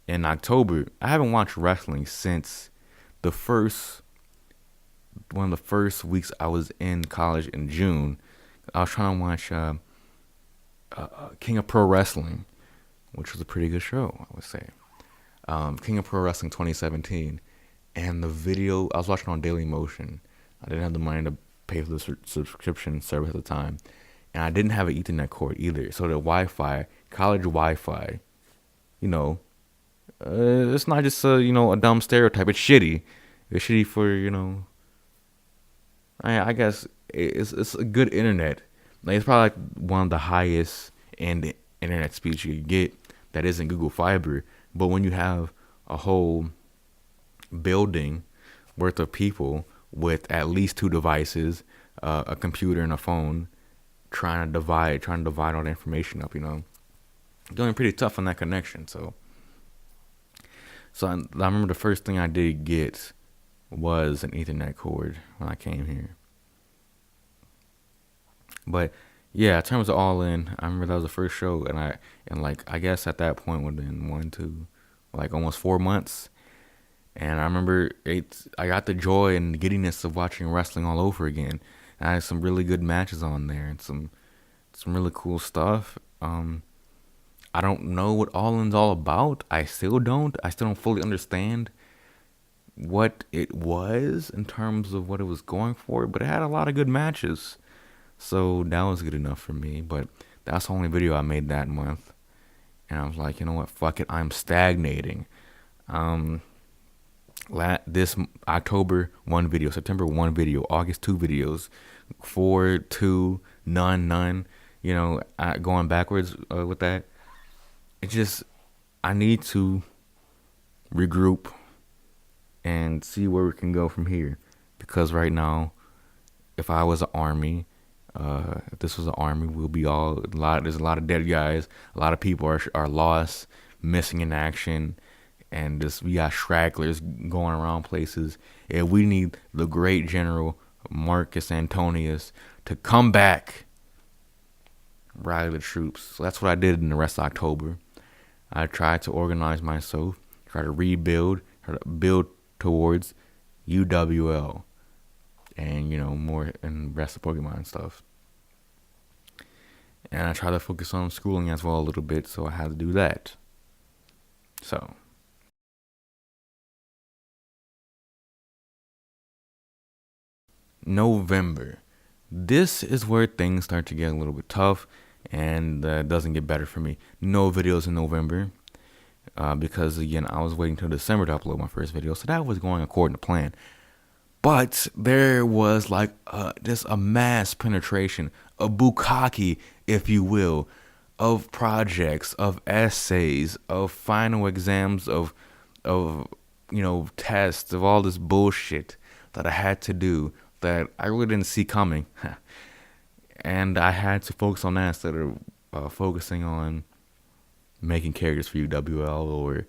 in October, I haven't watched wrestling since the first one of the first weeks I was in college in June. I was trying to watch King of Pro Wrestling, which was a pretty good show, I would say. King of Pro Wrestling 2017, and the video I was watching on Daily Motion. I didn't have the money to pay for the subscription service at the time, and I didn't have an Ethernet cord either. So the Wi-Fi, college Wi-Fi, you know, it's not just a dumb stereotype. It's shitty. It's shitty for I guess it's a good internet. Like it's probably like one of the highest end internet speeds you can get that isn't Google Fiber. But when you have a whole building worth of people with at least two devices, a computer and a phone, trying to divide all the information up, doing pretty tough on that connection. So I remember the first thing I did get was an Ethernet cord when I came here. But yeah, in terms of All In, I remember that was the first show, and I guess at that point would have been 1, 2, like almost 4 months. And I remember I got the joy and the giddiness of watching wrestling all over again. I had some really good matches on there and some really cool stuff. I don't know what All In's all about. I still don't. I still don't fully understand what it was in terms of what it was going for, but it had a lot of good matches. So that was good enough for me. But that's the only video I made that month. And I was like, you know what? Fuck it. I'm stagnating. This October, one video, September, one video, August, two videos, 4, 2, none. Going backwards with that. It just, I need to regroup and see where we can go from here. Because right now, if I was an army, if this was an army, we'll be all a lot. There's a lot of dead guys. A lot of people are lost, missing in action, and just we got stragglers going around places. And we need the great General Marcus Antonius to come back, rally the troops. So that's what I did in the rest of October. I tried to organize myself, try to rebuild, try to build towards UWL, and more and rest of Pokemon stuff. And I try to focus on schooling as well a little bit, so I had to do that. So November. This is where things start to get a little bit tough, and it doesn't get better for me. No videos in November, because again, I was waiting till December to upload my first video, so that was going according to plan. But there was like just a mass penetration, a bukkake, if you will, of projects, of essays, of final exams, of tests, of all this bullshit that I had to do that I really didn't see coming, and I had to focus on that instead of focusing on making characters for UWL or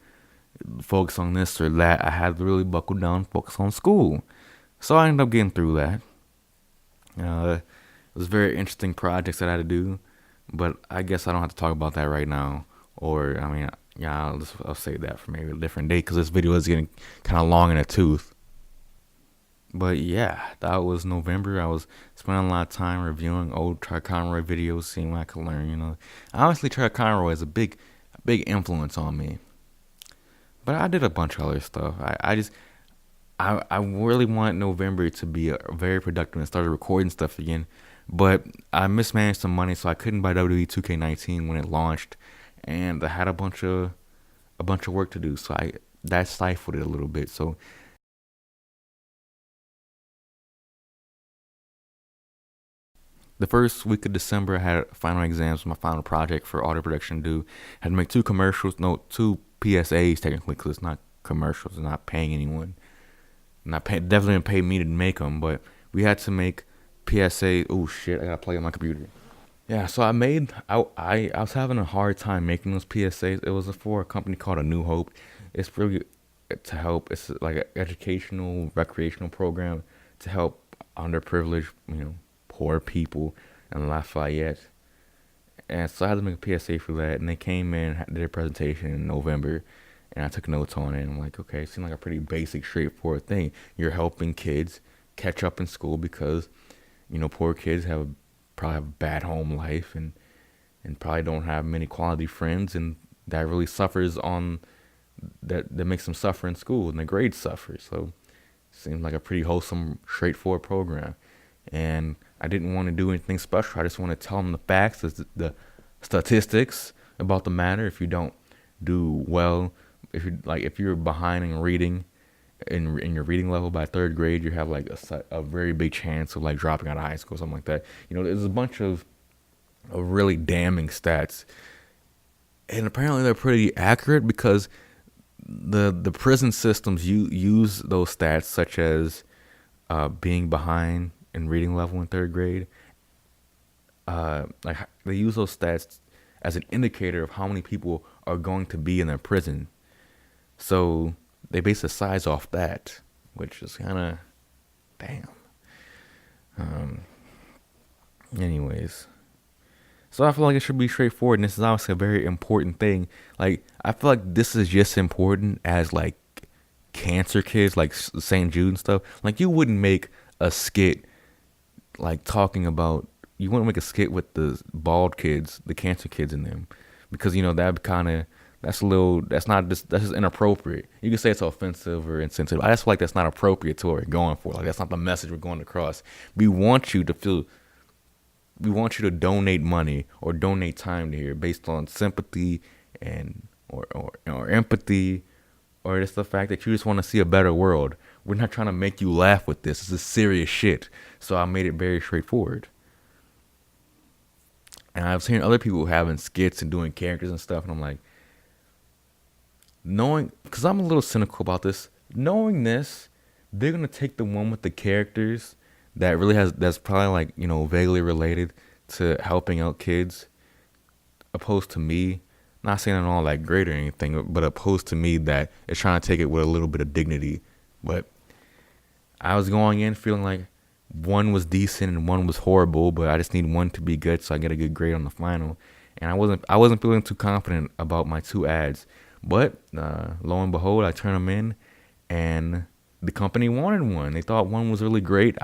focus on this or that. I had to really buckle down, focus on school. So I ended up getting through that. It was very interesting projects that I had to do, but I guess I don't have to talk about that right now. Or I mean, yeah, I'll save that for maybe a different day because this video is getting kind of long in the tooth. But yeah, that was November. I was spending a lot of time reviewing old Triconroy videos, seeing what I could learn. Honestly, Triconroy is a big influence on me. But I did a bunch of other stuff. I really want November to be very productive and started recording stuff again. But I mismanaged some money, so I couldn't buy WWE 2K19 when it launched, and I had a bunch of work to do. So that stifled it a little bit. So the first week of December, I had final exams, my final project for auto production due. Had to make two commercials, no, two PSAs technically, because it's not commercials, it's not paying anyone. Definitely didn't pay me to make them, but we had to make PSA. Oh shit, I gotta plug in my computer. Yeah, so I was having a hard time making those PSAs. It was for a company called A New Hope. It's really to help. It's like an educational, recreational program to help underprivileged, poor people in Lafayette. And so I had to make a PSA for that, and they came in, did a presentation in November, and I took notes on it. And I'm like, okay, it seemed like a pretty basic, straightforward thing. You're helping kids catch up in school because, poor kids probably have a bad home life and probably don't have many quality friends, and that really suffers on that makes them suffer in school, and the grades suffer. So it seemed like a pretty wholesome, straightforward program. And I didn't want to do anything special. I just want to tell them the facts, the statistics about the matter. If you don't do well, if you're behind in reading, in your reading level by third grade, you have like a very big chance of like dropping out of high school, something like that. There's a bunch of really damning stats, and apparently they're pretty accurate because the prison systems use those stats, such as being behind in reading level in third grade. Like they use those stats as an indicator of how many people are going to be in their prison. So they base the size off that, which is kind of damn. Anyways, so I feel like it should be straightforward, and this is obviously a very important thing. Like I feel like this is just important as like cancer kids, like St. Jude and stuff. Like you wouldn't make a skit like talking about, you wouldn't make a skit with the bald kids, the cancer kids in them, because that kind of, that's just inappropriate. You can say it's offensive or insensitive. I just feel like that's not appropriate to what we're going for. Like that's not the message we're going across. We want you to donate money or donate time to here based on sympathy and or empathy or it's the fact that you just want to see a better world. We're not trying to make you laugh with this. This is serious shit. So I made it very straightforward. And I was hearing other people having skits and doing characters and stuff, and I'm like, knowing, because I'm a little cynical about this, knowing this, they're gonna take the one with the characters that really has, that's probably like, you know, vaguely related to helping out kids, opposed to me. Not saying I'm all that great or anything, but opposed to me that is trying to take it with a little bit of dignity. But I was going in feeling like one was decent and one was horrible, but I just need one to be good so I get a good grade on the final. And I wasn't feeling too confident about my two ads. But lo and behold, I turned them in, and the company wanted one. They thought one was really great.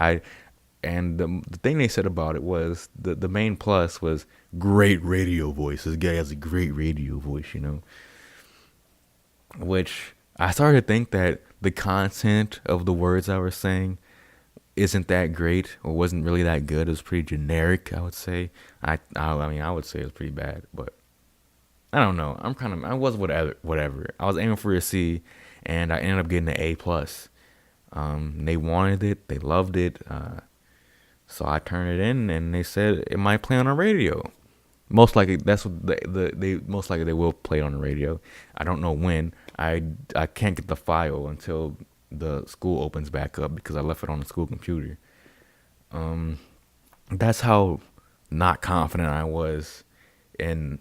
And the thing they said about it was the main plus was great radio voice. This guy has a great radio voice, you know. Which I started to think that the content of the words I was saying isn't that great or wasn't really that good. It was pretty generic, I would say. I would say it was pretty bad, but I don't know. I was whatever. I was aiming for a C, and I ended up getting an A plus. They wanted it, they loved it, so I turned it in, and they said it might play on the radio. Most likely, that's what they most likely they will play on the radio. I don't know when. I can't get the file until the school opens back up because I left it on the school computer. That's how not confident I was in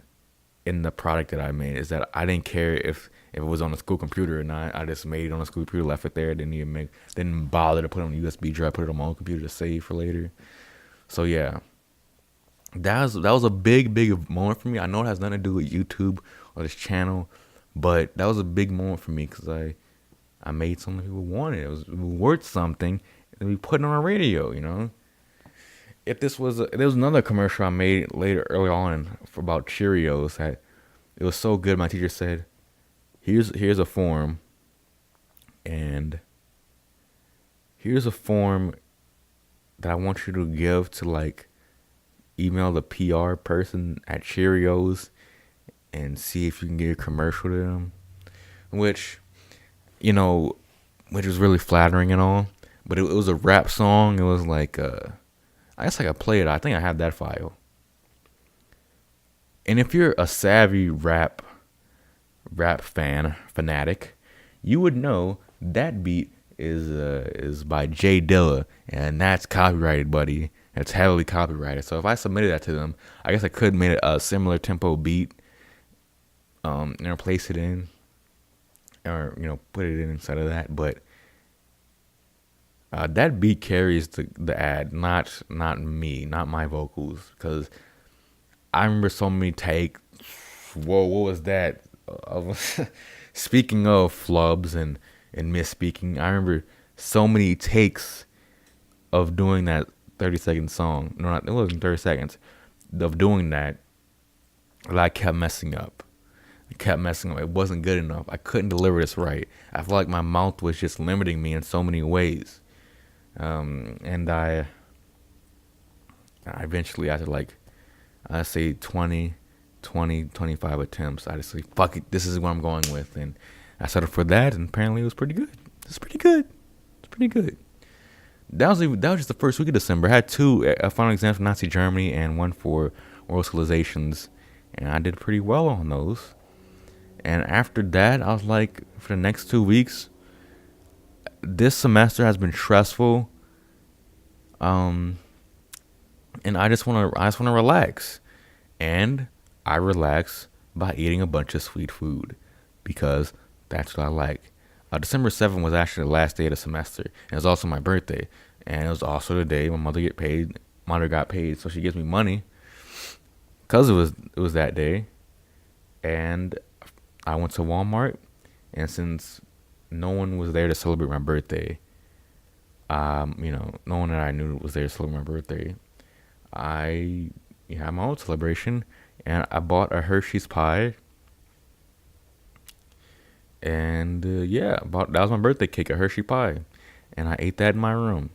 the product that I made. Is that I didn't care if it was on the school computer or not. I just made it on the school computer, left it there. Didn't bother to put it on a USB drive, put it on my own computer to save for later. So yeah, that was a big moment for me. I know it has nothing to do with YouTube or this channel, but that was a big moment for me because I made something people wanted. It was worth something, and we put it on the radio. You know, if there was another commercial I made early on about Cheerios that it was so good. My teacher said, "Here's a form, and here's a form that I want you to give to like email the PR person at Cheerios and see if you can get a commercial to them," which, you know, which was really flattering and all. But it was a rap song. It was like I guess I could play it. I think I have that file. And if you're a savvy rap fanatic, you would know that beat is by Jay Dilla, and that's copyrighted, buddy. It's heavily copyrighted. So if I submitted that to them, I guess I could make a similar tempo beat, and replace it in, or put it in instead of that. But that beat carries the ad, not me, not my vocals, because I remember so many takes. Whoa, what was that? Speaking of flubs and misspeaking, I remember so many takes of doing that 30-second song. No, it wasn't 30 seconds. Of doing that I kept messing up. It wasn't good enough. I couldn't deliver this right. I felt like my mouth was just limiting me in so many ways. And I eventually, after like, I say 20, 25 attempts, I just like, fuck it, this is what I'm going with. And I settled for that, and apparently it was pretty good. It's pretty good. That was just the first week of December. I had two final exams for Nazi Germany and one for World Civilizations, and I did pretty well on those. And after that, I was like, for the next 2 weeks, this semester has been stressful. And I just want to relax. And I relax by eating a bunch of sweet food because that's what I like. December 7th was actually the last day of the semester, and it was also my birthday, and it was also the day my mother got paid, so she gives me money because it was that day. And I went to Walmart, and since no one was there to celebrate my birthday, no one that I knew was there to celebrate my birthday, I had my own celebration, and I bought a Hershey's pie. And that was my birthday cake, a Hershey pie, and I ate that in my room,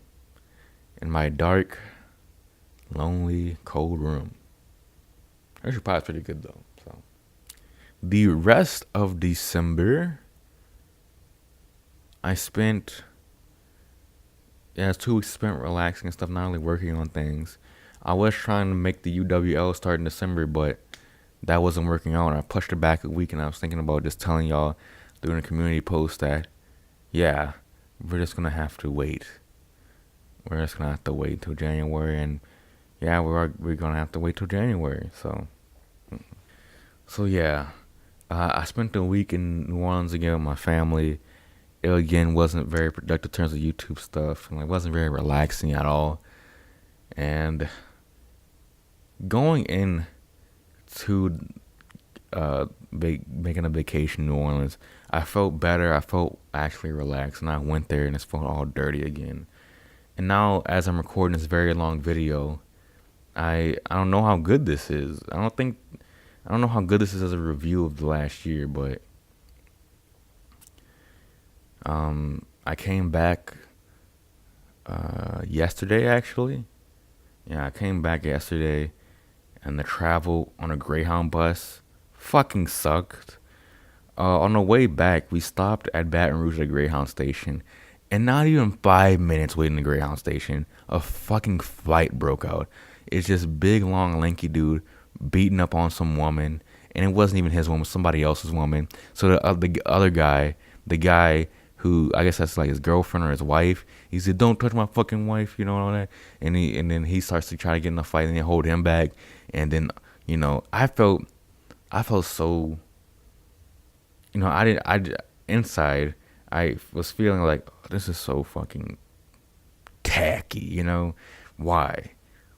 in my dark, lonely, cold room. Hershey pie is pretty good though. So the rest of December, I spent, yeah, it's 2 weeks spent relaxing and stuff, not really working on things. I was trying to make the UWL start in December, but that wasn't working out. I pushed it back a week, and I was thinking about just telling y'all doing a community post that, yeah, we're just gonna have to wait. We're just gonna have to wait till January, and yeah, we're gonna have to wait till January. So yeah, I spent a week in New Orleans again with my family. It again wasn't very productive in terms of YouTube stuff, and it wasn't very relaxing at all. And going in to making a vacation in New Orleans, I felt better. I felt actually relaxed, and I went there and it felt all dirty again. And now, as I'm recording this very long video, I don't know how good this is. I don't know how good this is as a review of the last year, but I came back yesterday actually. Yeah, I came back yesterday, and the travel on a Greyhound bus fucking sucked. On the way back, we stopped at Baton Rouge at a Greyhound station, and not even 5 minutes waiting at the Greyhound station, a fucking fight broke out. It's just big, long, lanky dude beating up on some woman, and it wasn't even his woman, somebody else's woman. So the other guy, the guy who I guess that's like his girlfriend or his wife, he said, "Don't touch my fucking wife," you know, all that. And then he starts to try to get in a fight, and they hold him back. And then I felt so, inside, I was feeling like, oh, this is so fucking tacky. Why?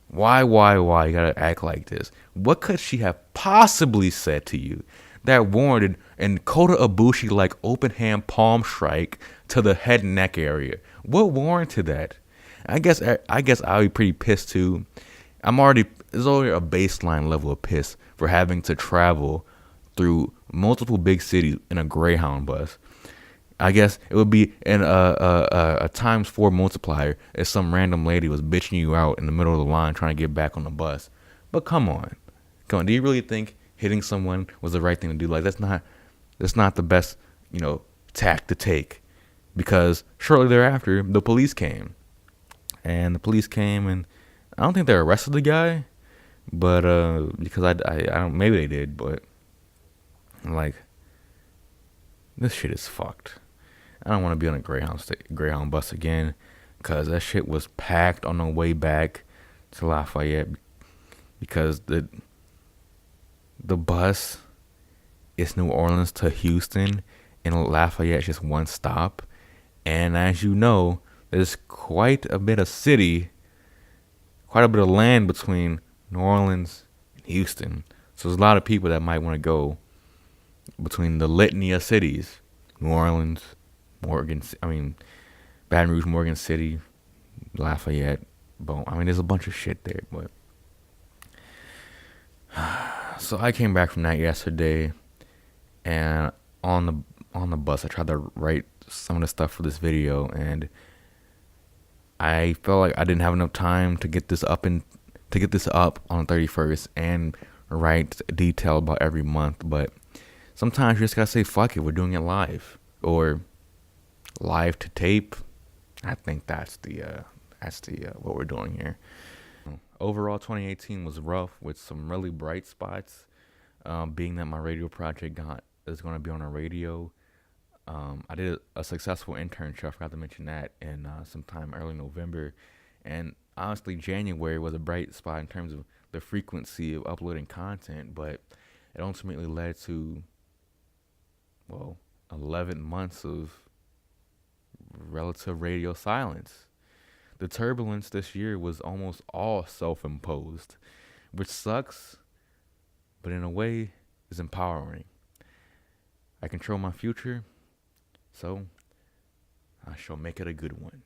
Why you gotta act like this? What could she have possibly said to you that warranted an Kota Ibushi like open hand palm strike to the head and neck area? What warranted that? I guess I'll be pretty pissed too. There's already a baseline level of piss for having to travel through multiple big cities in a Greyhound bus. I guess it would be a times 4 multiplier if some random lady was bitching you out in the middle of the line trying to get back on the bus. But come on. Do you really think hitting someone was the right thing to do? Like, that's not the best, tack to take. Because shortly thereafter, the police came. And I don't think they arrested the guy, but because I don't, maybe they did, but like, this shit is fucked. I don't want to be on a Greyhound bus again, because that shit was packed on the way back to Lafayette, because the bus is New Orleans to Houston, and Lafayette is just one stop. And as you know, there's quite a bit of land between New Orleans and Houston. So there's a lot of people that might want to go between the litany of cities: New Orleans, Baton Rouge, Morgan City, Lafayette. There's a bunch of shit there, but so I came back from that yesterday, and on the bus I tried to write some of the stuff for this video, and I felt like I didn't have enough time to get this up on the 31st and write detail about every month. But sometimes you just gotta say fuck it, we're doing it live, or live to tape. I think that's the what we're doing here. Overall, 2018 was rough with some really bright spots. Being that my radio project is going to be on a radio. I did a successful internship. I forgot to mention that in sometime early November, and honestly, January was a bright spot in terms of the frequency of uploading content. But it ultimately led to 11 months of relative radio silence. The turbulence this year was almost all self-imposed, which sucks, but in a way is empowering. I control my future, so I shall make it a good one.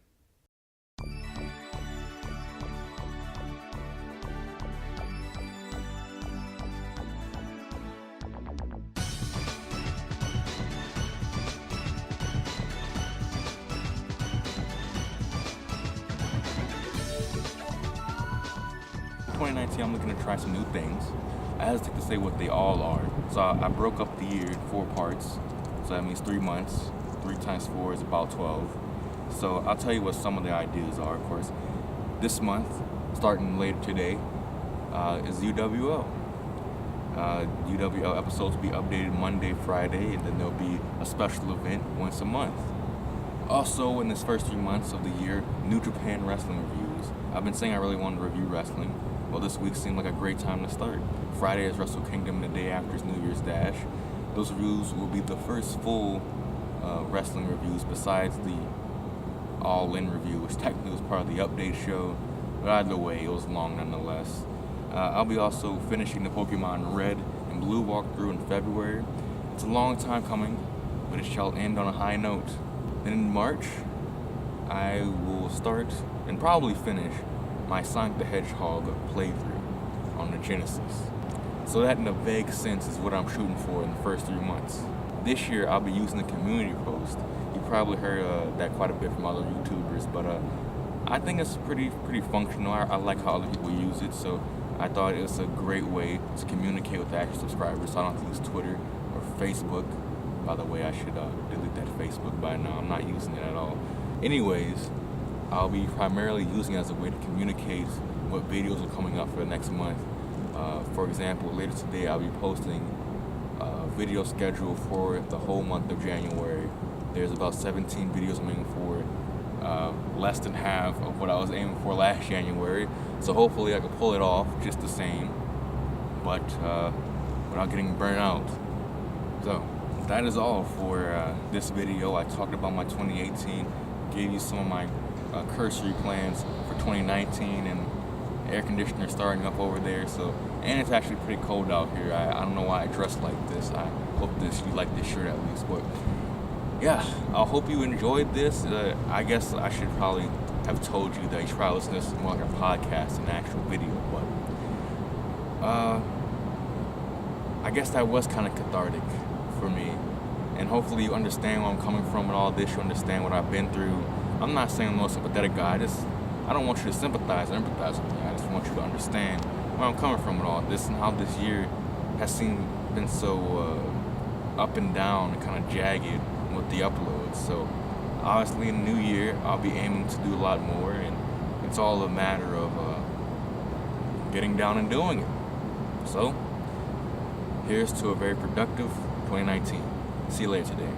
2019, I'm looking to try some new things. I hesitate to say what they all are. So I broke up the year in 4 parts. So that means 3 months, 3 3 times 4 is about 12. So I'll tell you what some of the ideas are, of course. This month, starting later today, is UWL. UWL episodes will be updated Monday, Friday, and then there'll be a special event once a month. Also, in this first 3 months of the year, New Japan Wrestling reviews. I've been saying I really wanted to review wrestling. Well, this week seemed like a great time to start. Friday is Wrestle Kingdom, and the day after is New Year's Dash. Those reviews will be the first full wrestling reviews besides the All-In review, which technically was part of the update show. But either way, it was long nonetheless. I'll be also finishing the Pokemon Red and Blue walkthrough in February. It's a long time coming, but it shall end on a high note. Then in March, I will start and probably finish my Sonic the Hedgehog playthrough on the Genesis. So that in a vague sense is what I'm shooting for in the first 3 months. This year I'll be using the community post. You probably heard that quite a bit from other YouTubers, but I think it's pretty functional. I like how other people use it, so I thought it was a great way to communicate with the actual subscribers. So I don't have to use Twitter or Facebook. By the way, I should delete that Facebook by now. I'm not using it at all. Anyways, I'll be primarily using it as a way to communicate what videos are coming up for the next month. For example, later today I'll be posting a video schedule for the whole month of January. There's about 17 videos I'm aiming for, less than half of what I was aiming for last January. So hopefully I can pull it off just the same, but without getting burnt out. So that is all for this video. I talked about my 2018, gave you some of my cursory plans for 2019, and air conditioner starting up over there. So, and it's actually pretty cold out here. I don't know why I dressed like this. I hope you like this shirt at least. But yeah, I hope you enjoyed this. I guess I should probably have told you that you should probably listen to this more like a podcast than an actual video. But I guess that was kind of cathartic for me. And hopefully you understand where I'm coming from with all this. You understand what I've been through. I'm not saying I'm the most sympathetic guy. I don't want you to sympathize or empathize with me. I just want you to understand where I'm coming from with all this and how this year has been so up and down and kind of jagged with the uploads. So obviously in the new year, I'll be aiming to do a lot more, and it's all a matter of getting down and doing it. So here's to a very productive 2019. See you later today.